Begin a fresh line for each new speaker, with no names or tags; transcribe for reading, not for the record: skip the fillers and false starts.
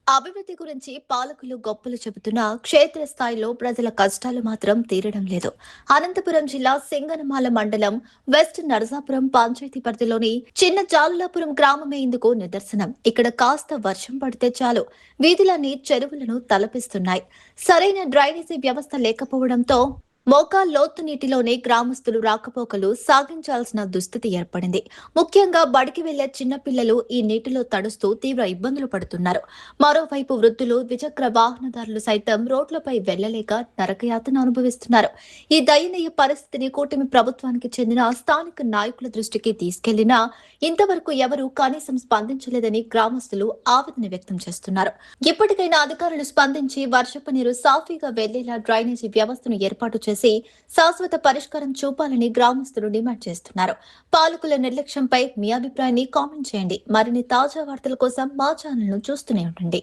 అభివృద్ధి గురించి పాలకులు గొప్పలు చెబుతున్నా క్షేత్రస్థాయిలో ప్రజల కష్టాలు మాత్రం తీరడం లేదు. అనంతపురం జిల్లా సింగనమాల మండలం వెస్ట్ నరసాపురం పంచాయతీ పరిధిలోని చిన్న జాలులాపురం గ్రామమే ఇందుకు నిదర్శనం. ఇక్కడ కాస్త వర్షం పడితే చాలు వీధులన్నీ చెరువులను తలపిస్తున్నాయి. సరైన డ్రైనేజీ వ్యవస్థ లేకపోవడంతో లోతు నీటిలోనే గ్రామస్తులు రాకపోకలు సాగించాల్సిన దుస్థితి ఏర్పడింది. ముఖ్యంగా బడికి వెళ్లే చిన్నపిల్లలు ఈ నీటిలో తడుస్తూ తీవ్ర ఇబ్బందులు పడుతున్నారు. మరోవైపు వృద్ధులు, ద్విచక్ర వాహనదారులు సైతం రోడ్లపై వెళ్లలేక నరకయాతన అనుభవిస్తున్నారు. ఈ దయనీయ పరిస్థితిని కూటమి ప్రభుత్వానికి చెందిన స్థానిక నాయకుల దృష్టికి తీసుకెళ్లినా ఇంతవరకు ఎవరూ కనీసం స్పందించలేదని గ్రామస్తులు ఆవేదన వ్యక్తం చేస్తున్నారు. ఇప్పటికైనా అధికారులు స్పందించి వర్షపు నీరు సాఫీగా వెళ్లేలా డ్రైనేజీ వ్యవస్థను ఏర్పాటు చేసి శాశ్వత పరిష్కారం చూపాలని గ్రామస్తులు డిమాండ్ చేస్తున్నారు. పాలకుల నిర్లక్ష్యంపై మీ అభిప్రాయాన్ని కామెంట్ చేయండి. మరిన్ని తాజా వార్తల కోసం మా ఛానల్ ను చూస్తూనే ఉండండి.